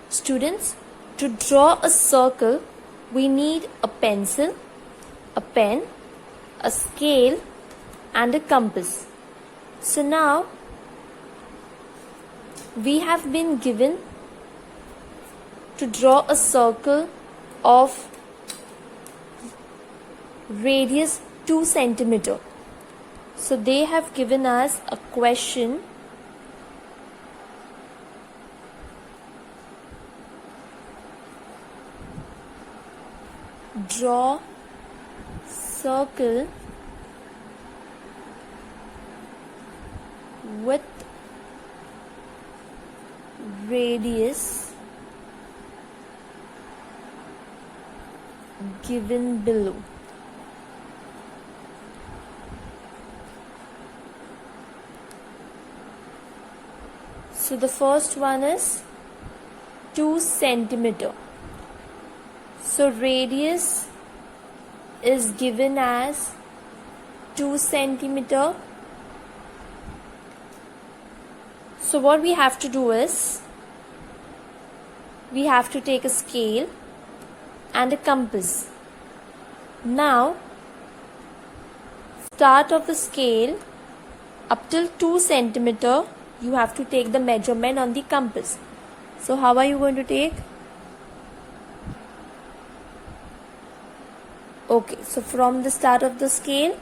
Students, to draw a circle, we need a pencil, a pen, a scale, and a compass. So now we have been given to draw a circle of radius 2 centimeter. So they have given us a question. Draw circle with radius given below. So the first one is 2 centimeter. So radius is given as 2 centimeter. So what we have to do is, we have to take a scale and a compass. Now, start of the scale up till 2 centimeter, you have to take the measurement on the compass. So how are you going to take? Okay, so from the start of the scale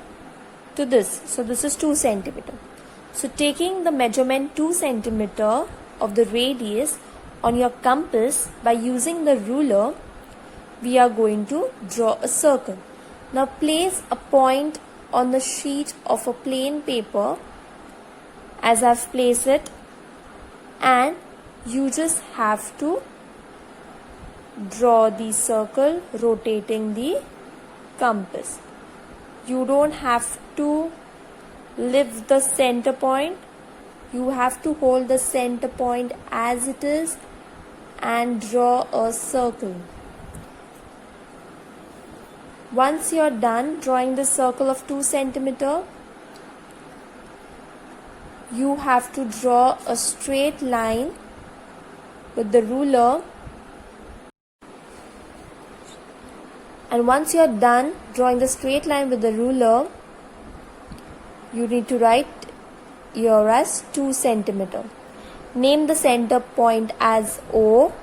to this, so this is 2 centimeter. So taking the measurement 2 centimeter of the radius on your compass by using the ruler, we are going to draw a circle. Now place a point on the sheet of a plain paper as I've placed it, and you just have to draw the circle rotating the compass. You don't have to lift the center point. You have to hold the center point as it is and draw a circle. Once you're done drawing the circle of 2 centimeter, you have to draw a straight line with the ruler. And once you're done drawing the straight line with the ruler, you need to write here as 2 centimeter. Name the center point as O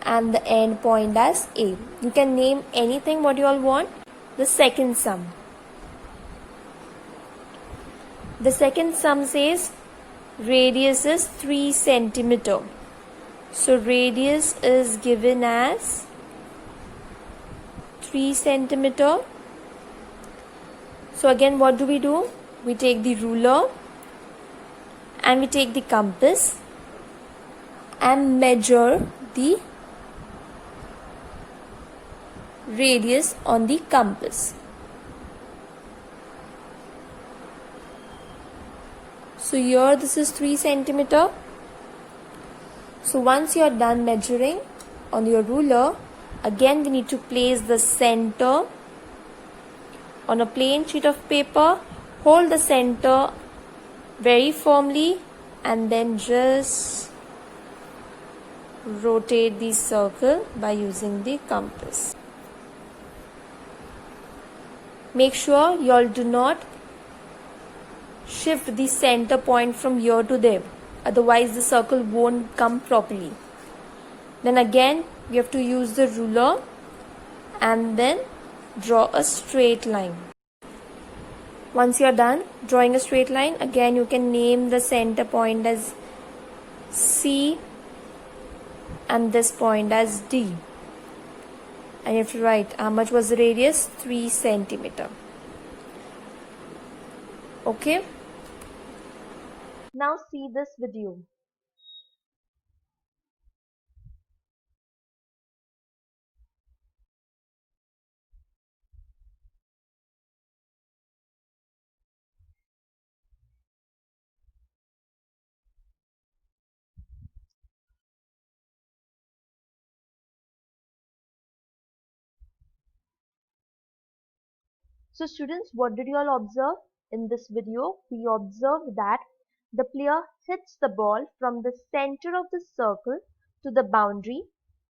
and the end point as A. You can name anything what you all want. The second sum. The second sum says radius is 3 centimeter. So radius is given as 3 centimeter. So again, what do? We take the ruler and we take the compass and measure the radius on the compass. So here this is 3 centimeter. So once you are done measuring on your ruler, again we need to place the center on a plain sheet of paper. Hold the center very firmly and then just rotate the circle by using the compass. Make sure you all do not shift the center point from here to there, otherwise the circle won't come properly. Then again we have to use the ruler and then draw a straight line. Once you are done drawing a straight line, again you can name the center point as C and this point as D. And you have to write how much was the radius? 3 centimeter. Okay. Now see this video. So students, what did you all observe in this video? We observed that the player hits the ball from the center of the circle to the boundary,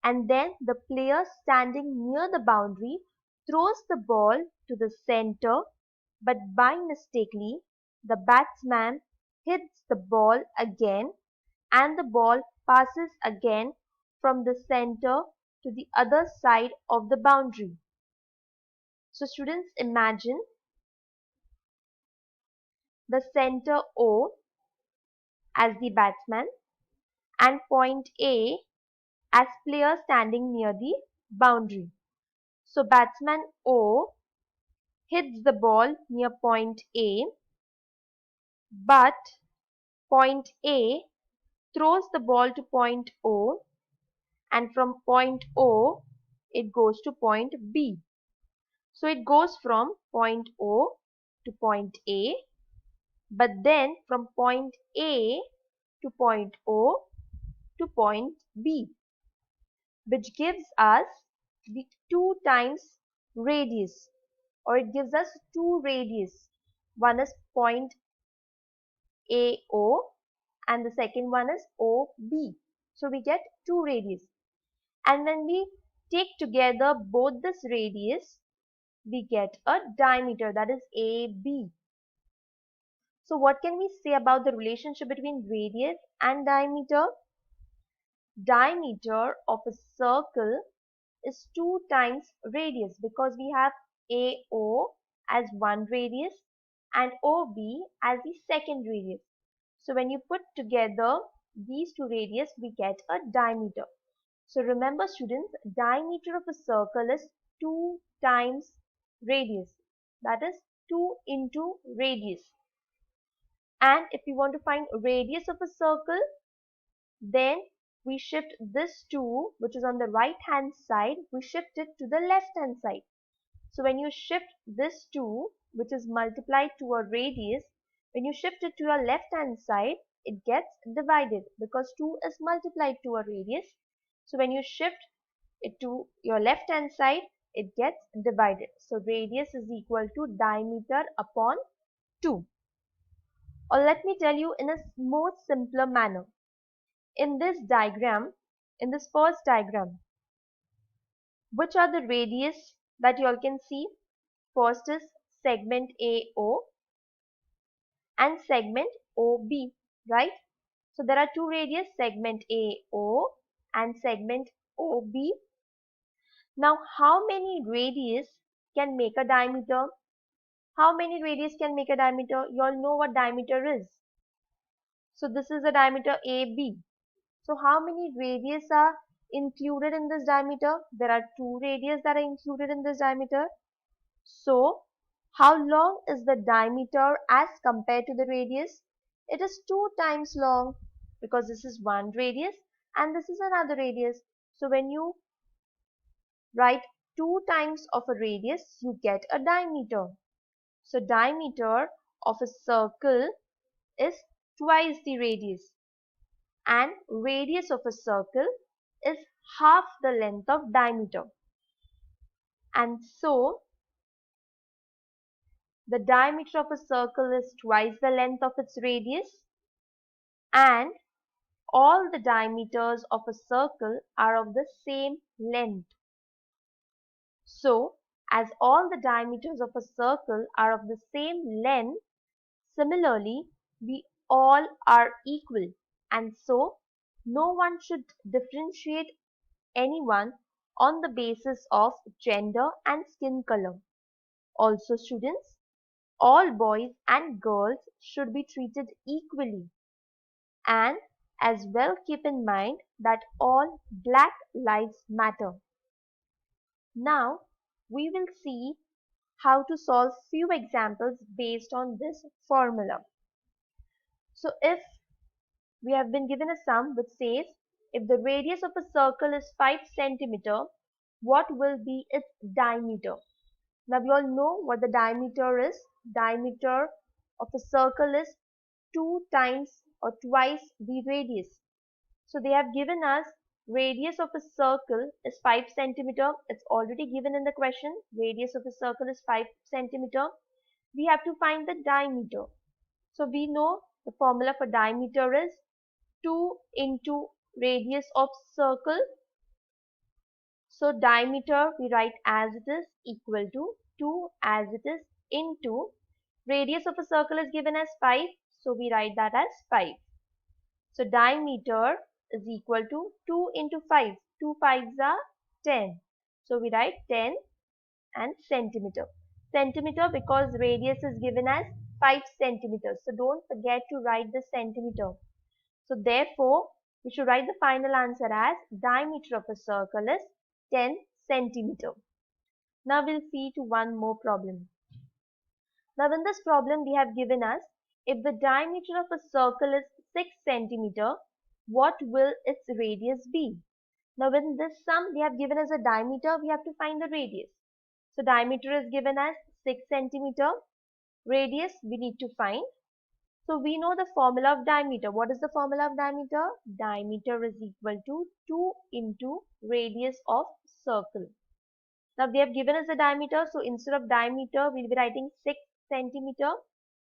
and then the player standing near the boundary throws the ball to the center, but by mistakenly the batsman hits the ball again and the ball passes again from the center to the other side of the boundary. So students, imagine the center O as the batsman and point A as player standing near the boundary. So batsman O hits the ball near point A, but point A throws the ball to point O, and from point O it goes to point B. So it goes from point O to point A, but then from point A to point O to point B, which gives us the 2 times radius, or it gives us 2 radius. One is point AO and the second one is OB. So we get 2 radius. And when we take together both this radius, we get a diameter, that is AB. So what can we say about the relationship between radius and diameter? Diameter of a circle is 2 times radius because we have AO as one radius and OB as the second radius. So when you put together these 2 radius, we get a diameter. So remember students, diameter of a circle is 2 times radius. That is 2 into radius. And if we want to find radius of a circle, then we shift this 2, which is on the right hand side, we shift it to the left hand side. So when you shift this 2, which is multiplied to a radius, when you shift it to your left hand side, it gets divided because 2 is multiplied to a radius. So when you shift it to your left hand side, it gets divided. So radius is equal to diameter upon 2. Or let me tell you in a more simpler manner. In this diagram, in this first diagram, which are the radius that you all can see? First is segment AO and segment OB, right? So there are 2 radius, segment AO and segment OB. Now how many radius can make a diameter? How many radius can make a diameter? You all know what diameter is. So this is the diameter AB. So how many radius are included in this diameter? There are 2 radius that are included in this diameter. So how long is the diameter as compared to the radius? It is 2 times long because this is one radius and this is another radius. So when you write 2 times of a radius, you get a diameter. So diameter of a circle is twice the radius, and radius of a circle is half the length of diameter. And so the diameter of a circle is twice the length of its radius, and all the diameters of a circle are of the same length. So as all the diameters of a circle are of the same length, similarly we all are equal, and so no one should differentiate anyone on the basis of gender and skin color. Also students, all boys and girls should be treated equally, and as well keep in mind that all black lives matter. Now we will see how to solve few examples based on this formula. So if we have been given a sum which says if the radius of a circle is 5 centimeter, what will be its diameter? Now we all know what the diameter is. Diameter of a circle is 2 times or twice the radius. So they have given us radius of a circle is 5 centimeter. It's already given in the question. Radius of a circle is 5 centimeter. We have to find the diameter. So we know the formula for diameter is 2 into radius of circle. So diameter we write as it is equal to 2 as it is into radius of a circle is given as 5. So we write that as 5. So diameter is equal to 2 into 5. 2 5s are 10. So we write 10 and centimeter. Centimeter because radius is given as 5 centimeters. So don't forget to write the centimeter. So therefore, we should write the final answer as diameter of a circle is 10 centimeter. Now we'll see to one more problem. Now in this problem we have given us if the diameter of a circle is 6 centimeter, what will its radius be? Now in this sum they have given us a diameter, we have to find the radius. So diameter is given as 6 centimeter, radius we need to find. So we know the formula of diameter. What is the formula of diameter? Diameter is equal to 2 into radius of circle. Now they have given us a diameter, so instead of diameter, we'll be writing 6 centimeter,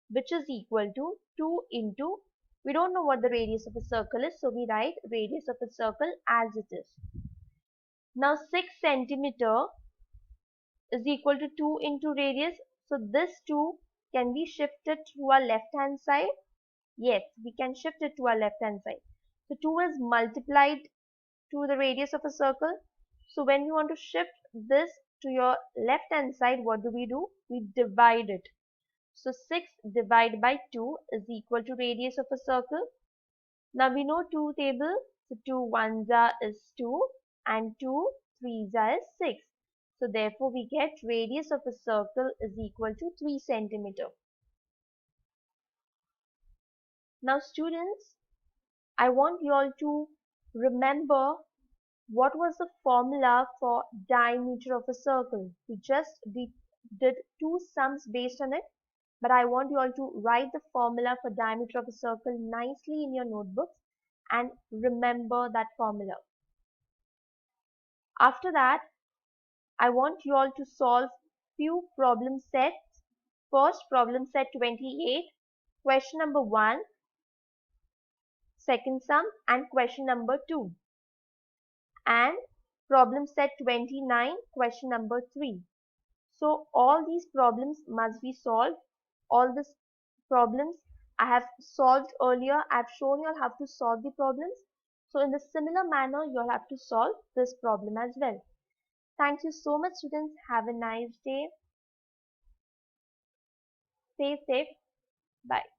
which is equal to 2 into, we don't know what the radius of a circle is, so we write radius of a circle as it is. Now 6 centimeter is equal to 2 into radius, so this 2 can be shifted to our left hand side. Yes, we can shift it to our left hand side. So 2 is multiplied to the radius of a circle. So when we want to shift this to your left hand side, what do? We divide it. So 6 divided by 2 is equal to radius of a circle. Now we know 2 table. So 2 ones are is 2 and 2 threes are is 6. So therefore we get radius of a circle is equal to 3 centimeter. Now students, I want you all to remember what was the formula for diameter of a circle. We just did two sums based on it, but I want you all to write the formula for diameter of a circle nicely in your notebooks and remember that formula. After that, I want you all to solve few problem sets. First, problem set 28, question number 1, second sum, and question number 2. And problem set 29, question number 3. So all these problems must be solved. All these problems I have solved earlier. I have shown you how to solve the problems. So in the similar manner, you'll have to solve this problem as well. Thank you so much, students. Have a nice day. Stay safe. Bye.